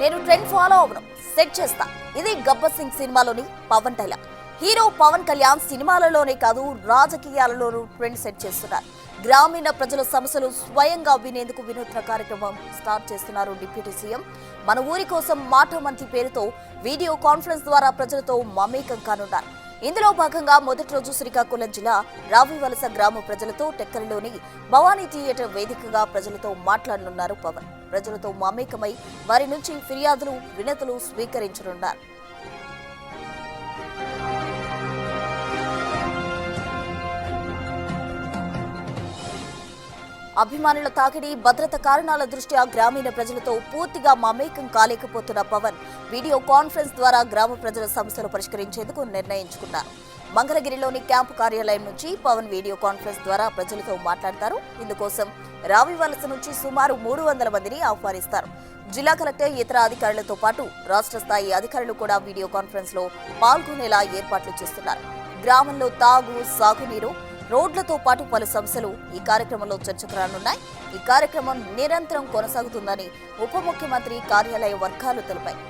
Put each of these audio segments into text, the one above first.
నేను trend follow అవను, set చేస్తా. ఇది గబ్బర్ సింగ్ సినిమాలోని పవన్ డైలాగ్. హీరో పవన్ కళ్యాణ్ సినిమాలలోనే కాదు రాజకీయాలలోనూ ట్రెండ్ సెట్ చేస్తున్నారు. గ్రామీణ ప్రజల సమస్యలు స్వయంగా వినేందుకు వినూత్న కార్యక్రమం స్టార్ట్ చేస్తున్నారు డిప్యూటీ సీఎం. మన ఊరి కోసం మాట మంత్రి పేరుతో వీడియో కాన్ఫరెన్స్ ద్వారా ప్రజలతో మమేకం కానున్నారు. ఇందులో భాగంగా మొదటి రోజు శ్రీకాకుళం జిల్లా రావివలస గ్రామ ప్రజలతో టెక్కలిలోని భవానీ థియేటర్ వేదికగా ప్రజలతో మాట్లాడనున్నారు పవన్. ప్రజలతో మమేకమై వారి నుంచి ఫిర్యాదులు, వినతులు స్వీకరించనున్నారు. అభిమానుల తాకిడి, భద్రత కారణాల దృష్ట్యా గ్రామీణ ప్రజలతో పూర్తిగా మమేకం కాలేకపోతున్న పవన్ వీడియో కాన్ఫరెన్స్ ద్వారా గ్రామ ప్రజల సమస్యలు పరిష్కరించేందుకు నిర్ణయించుకున్నారు. మంగళగిరిలోని క్యాంపు కార్యాలయం నుంచి పవన్ వీడియో కాన్ఫరెన్స్ ద్వారా ప్రజలతో మాట్లాడతారు. ఇందుకోసం రావివలస నుంచి సుమారు 300 మందిని ఆహ్వానిస్తారు. జిల్లా కలెక్టర్, ఇతర అధికారులతో పాటు రాష్ట్ర స్థాయి అధికారులు కూడా వీడియో కాన్ఫరెన్స్ లో పాల్గొనేలా ఏర్పాట్లు చేస్తున్నారు. గ్రామంలో తాగు, సాగునీరు, రోడ్లతో పాటు పలు సమస్యలు ఈ కార్యక్రమంలో చర్చకు రానున్నాయి. ఈ కార్యక్రమం నిరంతరం కొనసాగుతుందని ఉప ముఖ్యమంత్రి కార్యాలయ వర్గాలు తెలిపాయి.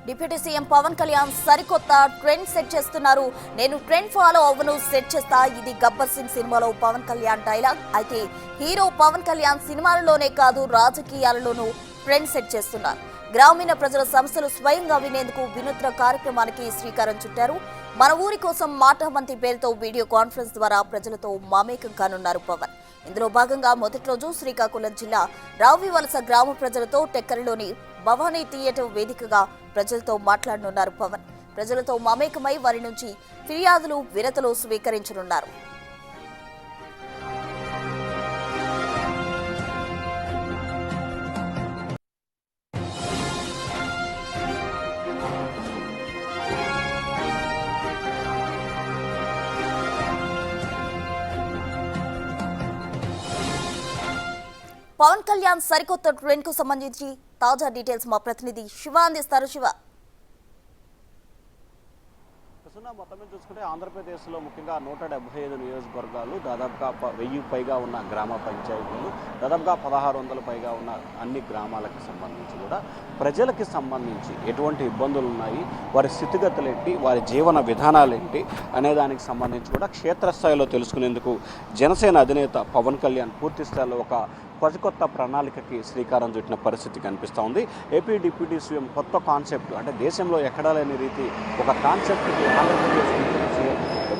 డిప్యూటీ సీఎం పవన్ కళ్యాణ్ సరికొత్త ట్రెండ్ సెట్ చేస్తున్నారు. నేను ట్రెండ్ ఫాలో అవ్వను, సెట్ చేస్తా. ఇది గబ్బర్ సింగ్ సినిమాలో పవన్ కళ్యాణ్ డైలాగ్. అయితే హీరో పవన్ కళ్యాణ్ సినిమాలలోనే కాదు రాజకీయాలలోనూ ట్రెండ్ సెట్ చేస్తున్నారు. గ్రామీణ ప్రజల సమస్యలు స్వయంగా వినేందుకు వినూత్న కార్యక్రమానికి శ్రీకారం చుట్టారు. మన ఊరి కోసం మాట మంత్రి పేరుతో వీడియో కాన్ఫరెన్స్ ద్వారా ప్రజలతో మమేకం కానున్నారు పవన్. ఇందులో భాగంగా మొదటి రోజు శ్రీకాకుళం జిల్లా రావివలస గ్రామ ప్రజలతో టెక్కలిలోని భవానీ థియేటర్ వేదికగా ప్రజలతో మాట్లాడనున్నారు పవన్. ప్రజలతో మమేకమై వారి నుంచి ఫిర్యాదులు, వినతులు స్వీకరించనున్నారు. పవన్ కళ్యాణ్ సరికొత్త ట్రెండ్ కు సంబంధించి తాజా డీటెయిల్స్ మా ప్రతినిధి శివ అందిస్తారు. శివ, మొత్తం మీద చూసుకుంటే ఆంధ్రప్రదేశ్లో ముఖ్యంగా 175 నియోజకవర్గాలు, దాదాపుగా 1000 పైగా ఉన్న గ్రామ పంచాయతీలు, దాదాపుగా 1600 పైగా ఉన్న అన్ని గ్రామాలకు సంబంధించి కూడా ప్రజలకి సంబంధించి ఎటువంటి ఇబ్బందులు ఉన్నాయి, వారి స్థితిగతులు ఏంటి, వారి జీవన విధానాలు ఏంటి అనే దానికి సంబంధించి కూడా క్షేత్రస్థాయిలో తెలుసుకునేందుకు జనసేన అధినేత పవన్ కళ్యాణ్ పూర్తి స్థాయిలో ఒక కొత్త ప్రణాళికకి శ్రీకారం చుట్టిన పరిస్థితి కనిపిస్తూ ఉంది. ఏపీ డిప్యూటీ సీఎం కొత్త కాన్సెప్ట్, అంటే దేశంలో ఎక్కడా లేని రీతి ఒక కాన్సెప్ట్కి ఆంధ్రప్రదేశ్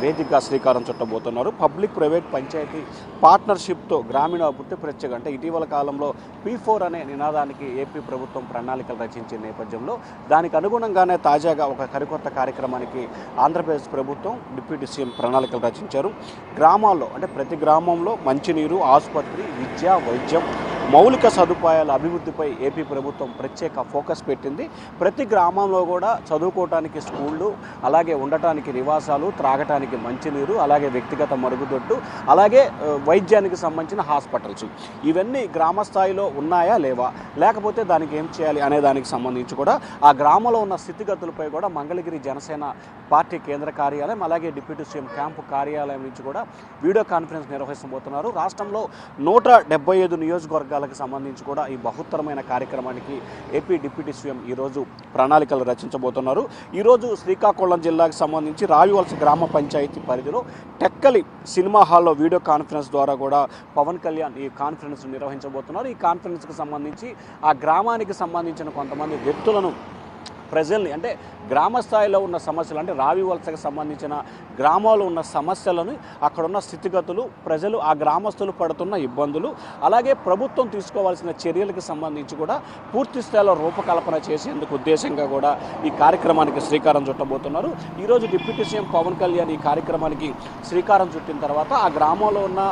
వేదికగా శ్రీకారం చుట్టబోతున్నారు. పబ్లిక్ ప్రైవేట్ పంచాయతీ పార్ట్నర్షిప్తో గ్రామీణ అభివృద్ధి ప్రత్యేక, అంటే ఇటీవల కాలంలో P4 అనే నినాదానికి ఏపీ ప్రభుత్వం ప్రణాళికలు రచించిన నేపథ్యంలో దానికి అనుగుణంగానే తాజాగా ఒక సరికొత్త కార్యక్రమానికి ఆంధ్రప్రదేశ్ ప్రభుత్వం డిప్యూటీ సీఎం ప్రణాళికలు రచించారు. గ్రామాల్లో, అంటే ప్రతి గ్రామంలో మంచినీరు, ఆసుపత్రి, విద్య, వైద్యం, మౌలిక సదుపాయాల అభివృద్ధిపై ఏపీ ప్రభుత్వం ప్రత్యేక ఫోకస్ పెట్టింది. ప్రతి గ్రామంలో కూడా చదువుకోవటానికి స్కూళ్ళు, అలాగే ఉండటానికి నివాసాలు, త్రాగటానికి మంచినీరు, అలాగే వ్యక్తిగత మరుగుదొడ్డు, అలాగే వైద్యానికి సంబంధించిన హాస్పిటల్స్, ఇవన్నీ గ్రామ స్థాయిలో ఉన్నాయా లేవా, లేకపోతే దానికి ఏం చేయాలి అనే దానికి సంబంధించి కూడా ఆ గ్రామంలో ఉన్న స్థితిగతులపై కూడా మంగళగిరి జనసేన పార్టీ కేంద్ర కార్యాలయం, అలాగే డిప్యూటీ సీఎం క్యాంపు కార్యాలయం నుంచి కూడా వీడియో కాన్ఫరెన్స్ నిర్వహించబోతున్నారు. రాష్ట్రంలో 175 నియోజకవర్గాలకు సంబంధించి కూడా ఈ బహుత్తరమైన కార్యక్రమానికి ఏపీ డిప్యూటీ సీఎం ఈరోజు ప్రణాళికలు రచించబోతున్నారు. ఈరోజు శ్రీకాకుళం జిల్లాకు సంబంధించి రావివలస గ్రామ పంచాయతీ పరిధిలో టెక్కలి సినిమా హాల్లో వీడియో కాన్ఫరెన్స్ ద్వారా కూడా పవన్ కళ్యాణ్ ఈ కాన్ఫరెన్స్ నిర్వహించబోతున్నారు. ఈ కాన్ఫరెన్స్కి సంబంధించి ఆ గ్రామానికి సంబంధించిన కొంతమంది వ్యక్తులను, ప్రజల్ని, అంటే గ్రామ స్థాయిలో ఉన్న సమస్యలు, అంటే రావివలసకు సంబంధించిన గ్రామాల్లో ఉన్న సమస్యలను, అక్కడున్న స్థితిగతులు, ప్రజలు, ఆ గ్రామస్తులు పడుతున్న ఇబ్బందులు, అలాగే ప్రభుత్వం తీసుకోవాల్సిన చర్యలకు సంబంధించి కూడా పూర్తి స్థాయిలో రూపకల్పన చేసేందుకు ఉద్దేశంగా కూడా ఈ కార్యక్రమానికి శ్రీకారం చుట్టబోతున్నారు. ఈరోజు డిప్యూటీ సీఎం పవన్ కళ్యాణ్ ఈ కార్యక్రమానికి శ్రీకారం చుట్టిన తర్వాత ఆ గ్రామంలో ఉన్న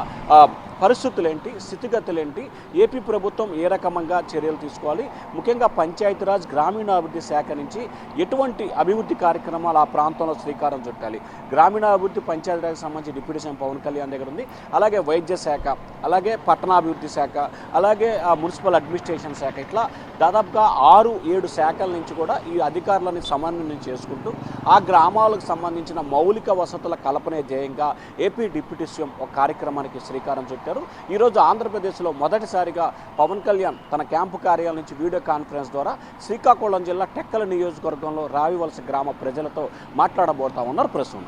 పరిస్థితులేంటి, స్థితిగతులేంటి, ఏపీ ప్రభుత్వం ఏ రకంగా చర్యలు తీసుకోవాలి, ముఖ్యంగా పంచాయతీరాజ్ గ్రామీణాభివృద్ధి శాఖ నుంచి ఎటువంటి అభివృద్ధి కార్యక్రమాలు ఆ ప్రాంతంలో శ్రీకారం చుట్టాలి. గ్రామీణాభివృద్ధి పంచాయతీరాజ్కి సంబంధించి డిప్యూటీ సీఎం పవన్ కళ్యాణ్ దగ్గర ఉంది. అలాగే వైద్య శాఖ, అలాగే పట్టణాభివృద్ధి శాఖ, అలాగే మున్సిపల్ అడ్మినిస్ట్రేషన్ శాఖ, ఇట్లా దాదాపుగా 6-7 శాఖల నుంచి కూడా ఈ అధికారులని సమన్వయం చేసుకుంటూ ఆ గ్రామాలకు సంబంధించిన మౌలిక వసతుల కల్పనే ధ్యేయంగా ఏపీ డిప్యూటీ సీఎం ఒక కార్యక్రమానికి శ్రీకారం చుట్టారు. ఈరోజు ఆంధ్రప్రదేశ్లో మొదటిసారిగా పవన్ కళ్యాణ్ తన క్యాంపు కార్యాలయం నుంచి వీడియో కాన్ఫరెన్స్ ద్వారా శ్రీకాకుళం జిల్లా టెక్కల నియోజకవర్గంలో రావివలస గ్రామ ప్రజలతో మాట్లాడబోతా ఉన్నారు. ప్రస్తుతం